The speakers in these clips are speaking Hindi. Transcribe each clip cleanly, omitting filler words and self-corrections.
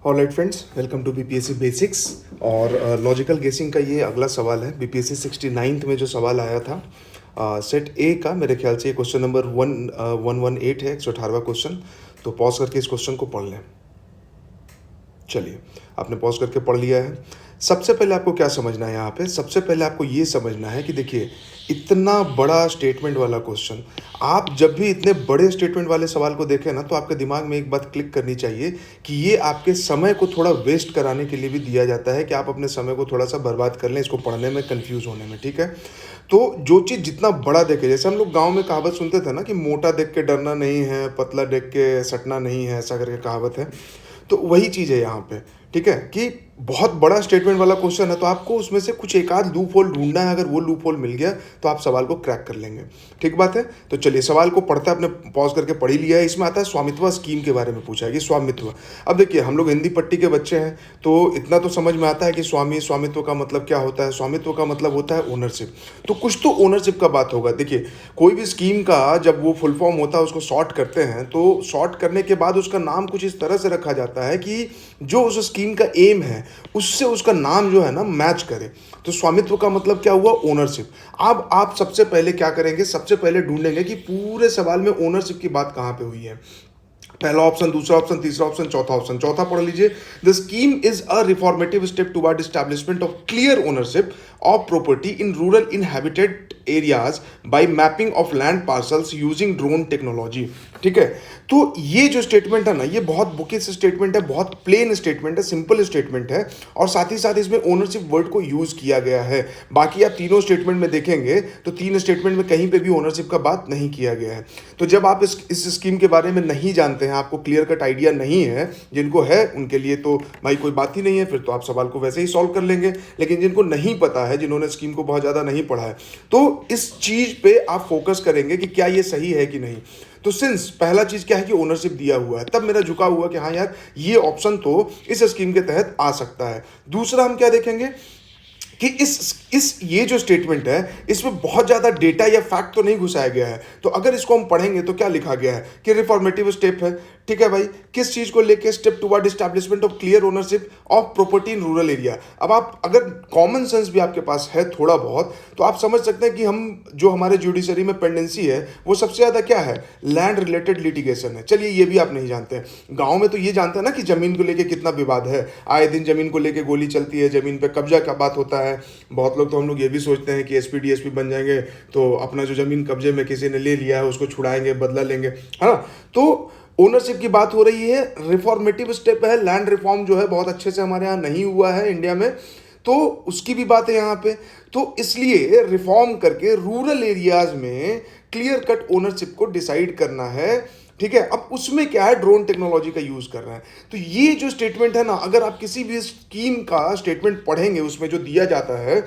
Alright friends, welcome to BPSC basics. और लॉजिकल गेसिंग का ये अगला सवाल है। बीपीएससी 69th में जो सवाल आया था सेट ए का, मेरे ख्याल से ये क्वेश्चन नंबर 118 है, 118वां क्वेश्चन। तो पॉज करके इस क्वेश्चन को पढ़ लें। चलिए, आपने पॉज करके पढ़ लिया है। सबसे पहले आपको क्या समझना है यहाँ पे? सबसे पहले आपको ये समझना है कि देखिए, इतना बड़ा स्टेटमेंट वाला क्वेश्चन, आप जब भी इतने बड़े स्टेटमेंट वाले सवाल को देखें ना, तो आपके दिमाग में एक बात क्लिक करनी चाहिए कि ये आपके समय को थोड़ा वेस्ट कराने के लिए भी दिया जाता है, कि आप अपने समय को थोड़ा सा बर्बाद कर लें इसको पढ़ने में, कंफ्यूज होने में। ठीक है, तो जो चीज़ जितना बड़ा देखे, जैसे हम लोग गांव में कहावत सुनते थे ना कि मोटा देख के डरना नहीं है, पतला देख के सटना नहीं है, ऐसा करके कहावत है। तो वही चीज़ है यहाँ पे। ठीक है, कि बहुत बड़ा स्टेटमेंट वाला क्वेश्चन है, तो आपको उसमें से कुछ एक आध लूप होल ढूंढना है। अगर वो लूप होल मिल गया तो आप सवाल को क्रैक कर लेंगे। ठीक बात है। तो चलिए, सवाल को पढ़ते आपने पॉज करके पढ़ ही लिया है। इसमें आता है स्वामित्व स्कीम के बारे में पूछा है कि स्वामित्व। अब देखिए, हम लोग हिंदी पट्टी के बच्चे हैं, तो इतना तो समझ में आता है कि स्वामित्व का मतलब क्या होता है। स्वामित्व का मतलब होता है ओनरशिप। तो कुछ तो ओनरशिप का बात होगा। देखिए, कोई भी स्कीम का जब वो फुल फॉर्म होता है, उसको शॉर्ट करते हैं, तो शॉर्ट करने के बाद उसका नाम कुछ इस तरह से रखा जाता है कि जो उस स्कीम का एम है उससे उसका नाम जो है ना मैच करे। तो स्वामित्व का मतलब क्या हुआ? ओनरशिप। अब आप सबसे पहले क्या करेंगे? सबसे पहले ढूंढेंगे कि पूरे सवाल में ओनरशिप की बात कहां पे हुई है। पहला ऑप्शन, दूसरा ऑप्शन, तीसरा ऑप्शन, चौथा ऑप्शन। चौथा पढ़ लीजिए। The scheme is a reformative step toward establishment of clear ownership of property in rural inhabited areas by mapping of land parcels using drone technology. ठीक है, तो ये जो स्टेटमेंट है ना, ये बहुत बुकिश स्टेटमेंट है, बहुत प्लेन स्टेटमेंट है, सिंपल स्टेटमेंट है, और साथ ही साथ इसमें ओनरशिप वर्ड को यूज किया गया है। बाकी आप तीनों स्टेटमेंट में देखेंगे तो तीन स्टेटमेंट में कहीं पे भी ओनरशिप का बात नहीं किया गया है। तो जब आप इस स्कीम के बारे में नहीं जानते हैं, आपको क्लियर कट आइडिया नहीं है, जिनको है उनके लिए तो भाई कोई बात ही नहीं है, फिर तो आप सवाल को वैसे ही सॉल्व कर लेंगे। लेकिन जिनको नहीं पता है, जिन्होंने स्कीम को बहुत ज़्यादा नहीं पढ़ा है, तो इस चीज़ पे आप फोकस करेंगे कि क्या ये सही है कि नहीं। तो सिंस पहला चीज क्या है कि ओनरशिप दिया हुआ है, तब मेरा झुका हुआ कि हाँ यार, ये ऑप्शन तो इस स्कीम के तहत आ सकता है। दूसरा हम क्या देखेंगे कि इस ये जो स्टेटमेंट है, इसमें बहुत ज्यादा डेटा या फैक्ट तो नहीं घुसाया गया है। तो अगर इसको हम पढ़ेंगे तो क्या लिखा गया है कि रिफॉर्मेटिव स्टेप है। ठीक है भाई, किस चीज को लेके? Step toward establishment of clear ownership of property in rural area. अब आप अगर कॉमन सेंस भी आपके पास है थोड़ा बहुत, तो आप समझ सकते हैं कि हम जो हमारे जुडिशरी में पेंडेंसी है, वो सबसे ज्यादा क्या है? लैंड रिलेटेड लिटिगेशन है। चलिए, ये भी आप नहीं जानते हैं। गांव में तो ये जानते हैं ना कि जमीन को लेके कितना विवाद है, आए दिन जमीन को लेके गोली चलती है, जमीन पे कब्जा का बात होता है। बहुत लोग तो हम लोग ये भी सोचते हैं कि एसपी डीएसपी बन जाएंगे तो अपना जो जमीन कब्जे में किसी ने ले लिया है उसको छुड़ाएंगे, बदला लेंगे, है ना। तो ओनरशिप की बात हो रही है, रिफॉर्मेटिव स्टेप है। लैंड रिफॉर्म जो है बहुत अच्छे से हमारे यहाँ नहीं हुआ है इंडिया में, तो उसकी भी बात है यहाँ पे। तो इसलिए रिफॉर्म करके रूरल एरियाज में क्लियर कट ओनरशिप को डिसाइड करना है। ठीक है, अब उसमें क्या है? ड्रोन टेक्नोलॉजी का यूज कर रहे हैं। तो ये जो स्टेटमेंट है ना, अगर आप किसी भी स्कीम का स्टेटमेंट पढ़ेंगे, उसमें जो दिया जाता है,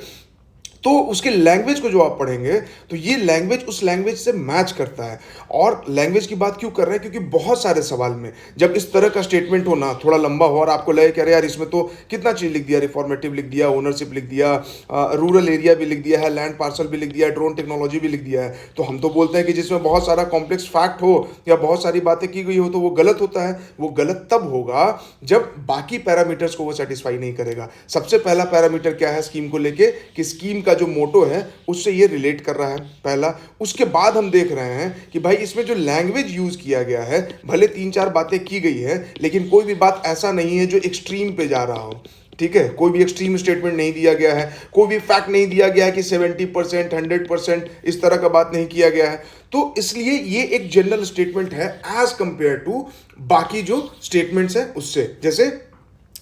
तो उसके लैंग्वेज को जो आप पढ़ेंगे, तो ये लैंग्वेज उस लैंग्वेज से मैच करता है। और लैंग्वेज की बात क्यों कर रहे हैं? क्योंकि बहुत सारे सवाल में जब इस तरह का स्टेटमेंट हो ना, थोड़ा लंबा हो और आपको लगे कि अरे यार, इसमें तो कितना चीज लिख दिया, रिफॉर्मेटिव लिख दिया, ओनरशिप लिख दिया, रूरल एरिया भी लिख दिया है, लैंड पार्सल भी लिख दिया है, ड्रोन टेक्नोलॉजी भी लिख दिया है, तो हम तो बोलते हैं कि जिसमें बहुत सारा कॉम्प्लेक्स फैक्ट हो या बहुत सारी बातें की गई हो, तो वो गलत होता है। वो गलत तब होगा जब बाकी पैरामीटर्स को वो सेटिस्फाई नहीं करेगा। सबसे पहला पैरामीटर क्या है स्कीम को लेके? कि स्कीम का जो मोटो है उससे ये रिलेट कर रहा है, पहला। उसके बाद हम देख रहे हैं कि भाई इसमें जो लैंग्वेज यूज किया गया है, भले तीन चार बातें की गई है, लेकिन कोई भी बात ऐसा नहीं है जो एक्सट्रीम पे जा रहा हो। ठीक है, कोई भी एक्सट्रीम स्टेटमेंट नहीं दिया गया है, कोई भी फैक्ट नहीं दिया गया है कि 70%, 100%, इस तरह का बात नहीं किया गया है। तो इसलिए ये एक जनरल स्टेटमेंट है एज कंपेयर टू बाकी जो स्टेटमेंट्स हैं उससे। जैसे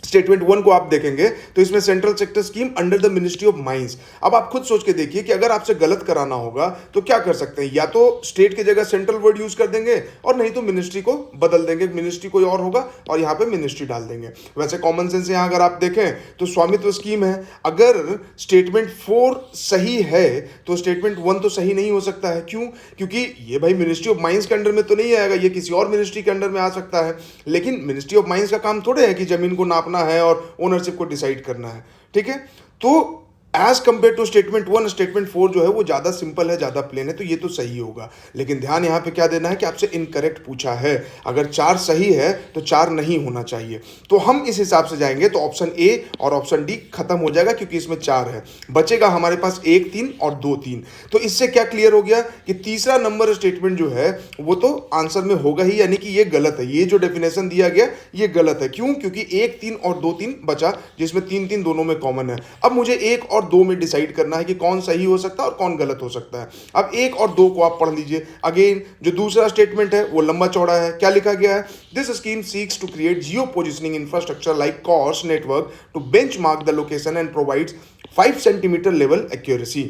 स्टेटमेंट 1 को आप देखेंगे तो इसमें central sector scheme under the ministry of mines. अब आप खुद सोच के देखिए कि अगर आपसे गलत कराना होगा तो क्या कर सकते हैं? या तो स्टेट की जगह सेंट्रल वर्ड यूज कर देंगे, और नहीं तो मिनिस्ट्री को बदल देंगे, मिनिस्ट्री कोई और होगा और यहां पे मिनिस्ट्री डाल देंगे। वैसे कॉमन सेंस यहां अगर आप देखें तो स्वामित्व स्कीम है। अगर स्टेटमेंट 4 सही है तो स्टेटमेंट 1 तो सही नहीं हो सकता है। क्यों? क्योंकि ये भाई मिनिस्ट्री ऑफ माइंस के अंडर में तो नहीं आएगा, ये किसी और मिनिस्ट्री के अंडर में आ सकता है। लेकिन मिनिस्ट्री ऑफ माइंस का काम थोड़े है कि जमीन को नापना है और ओनरशिप को डिसाइड करना है। ठीक है, तो as compare to statement 1, statement 4 जो है वो ज़्यादा सिंपल है, ज़्यादा प्लेन है, तो ये तो सही होगा। लेकिन ध्यान यहाँ पे क्या देना है कि आपसे इनकरेक्ट पूछा है। अगर 4 सही है तो 4 नहीं होना चाहिए। तो हम इस हिसाब से जाएंगे तो ऑप्शन ए और ऑप्शन डी खत्म हो जाएगा, क्योंकि इसमें 4 है। बचेगा हमारे पास 1 3 और 2 3। तो इससे क्या क्लियर हो गया कि तीसरा नंबर स्टेटमेंट जो है वो तो आंसर में होगा ही, यानी कि ये गलत है। ये जो डेफिनेशन दिया गया ये गलत है। क्यों? क्योंकि 1 3 और 2 3 बचा, जिसमें 3 3 दोनों में कॉमन है। अब मुझे 1 और 2 में डिसाइड करना है कि कौन सही हो सकता है और कौन गलत हो सकता है। अब 1 और 2 को आप पढ़ लीजिए। अगेन जो दूसरा स्टेटमेंट है वो लंबा चौड़ा है। क्या लिखा गया है? This scheme seeks to create geo positioning infrastructure like CORS network to benchmark the location and provides 5 centimetre level accuracy.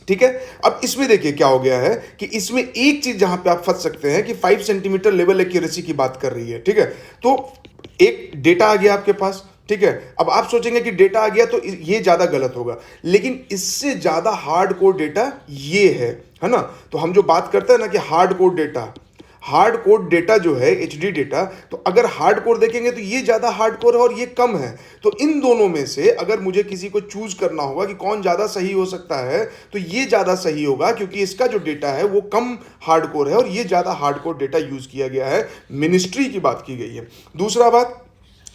ठीक है। अब इसमें देखिए क्या हो गया है कि इसमें एक चीज जहां पे आप फंस सकते हैं कि 5 सेंटीमीटर लेवल एक्यूरेसी की बात कर रही है। ठीक है। तो एक डेटा आ गया आपके पास। ठीक है। अब आप सोचेंगे कि डेटा आ गया तो ये ज्यादा गलत होगा, लेकिन इससे ज्यादा हार्ड कोर डेटा ये है ना। तो हम जो बात करते हैं ना कि हार्ड कोर डेटा जो है एचडी डेटा, तो अगर हार्ड कोर देखेंगे तो ये ज्यादा हार्ड कोर है और ये कम है। तो इन दोनों में से अगर मुझे किसी को चूज करना होगा कि कौन ज्यादा सही हो सकता है, तो ये ज्यादा सही होगा, क्योंकि इसका जो डेटा है वो कम हार्ड कोर है और ये ज्यादा हार्ड कोर डेटा यूज किया गया है। मिनिस्ट्री की बात की गई है। दूसरा बात,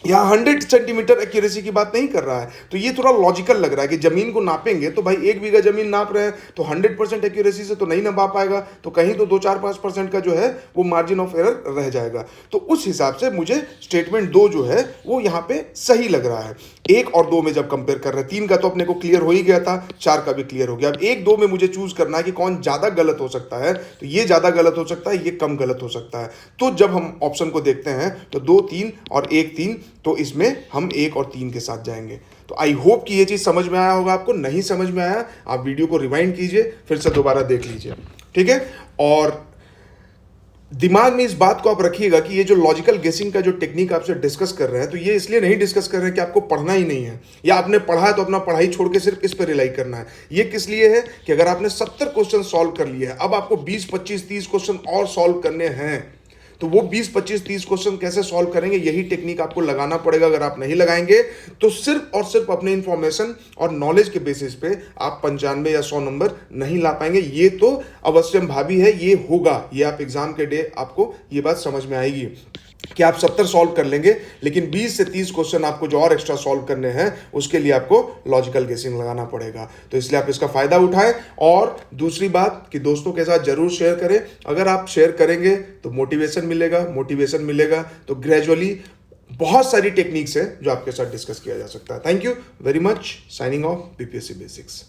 यहाँ 100 सेंटीमीटर एक्यूरेसी की बात नहीं कर रहा है, तो ये थोड़ा लॉजिकल लग रहा है कि जमीन को नापेंगे तो भाई 1 बीघा जमीन नाप रहे हैं तो 100% एक्यूरेसी से तो नहीं नापा पाएगा, तो कहीं तो 2-4-5% का जो है वो मार्जिन ऑफ एरर रह जाएगा। तो उस हिसाब से मुझे स्टेटमेंट 2 जो है वो यहाँ पे सही लग रहा है। 1 और 2 में जब कंपेयर कर रहे हैं, 3 का तो अपने को क्लियर हो ही गया था, 4 का भी क्लियर हो गया। अब 1 2 में मुझे चूज करना है कि कौन ज्यादा गलत हो सकता है, तो ये ज्यादा गलत हो सकता है, ये कम गलत हो सकता है। तो जब हम ऑप्शन को देखते हैं तो 2 3 और 1 3, तो इसमें हम 1 और 3 के साथ जाएंगे। तो आई होप कि ये चीज समझ में आया होगा आपको। नहीं समझ में आया आप वीडियो को रिवाइंड कीजिए, फिर से दोबारा देख लीजिए। ठीक है। और दिमाग में इस बात को आप रखिएगा कि ये जो लॉजिकल गेसिंग का जो टेक्निक आपसे डिस्कस कर रहे हैं, तो ये इसलिए नहीं डिस्कस कर रहे हैं कि आपको पढ़ना ही नहीं है या आपने पढ़ा है तो अपना पढ़ाई छोड़ के सिर्फ इस पर रिलाई करना है। ये किस लिए है कि अगर आपने 70 क्वेश्चन सॉल्व कर लिए है, अब आपको 20 25 30 क्वेश्चन और सॉल्व करने हैं, तो वो 20 25 30 क्वेश्चन कैसे सॉल्व करेंगे, यही टेक्निक आपको लगाना पड़ेगा। अगर आप नहीं लगाएंगे तो सिर्फ और सिर्फ अपने इंफॉर्मेशन और नॉलेज के बेसिस पे आप 95 या 100 नंबर नहीं ला पाएंगे। ये तो अवश्यम भावी है, ये होगा, ये आप एग्जाम के डे आपको ये बात समझ में आएगी कि आप 70 सॉल्व कर लेंगे, लेकिन 20 से 30 क्वेश्चन आपको जो और एक्स्ट्रा सॉल्व करने हैं उसके लिए आपको लॉजिकल गेसिंग लगाना पड़ेगा। तो इसलिए आप इसका फायदा उठाएं। और दूसरी बात कि दोस्तों के साथ जरूर शेयर करें। अगर आप शेयर करेंगे तो मोटिवेशन मिलेगा तो ग्रेजुअली बहुत सारी टेक्निक्स है जो आपके साथ डिस्कस किया जा सकता है। Thank you very much. Signing off BPSC basics.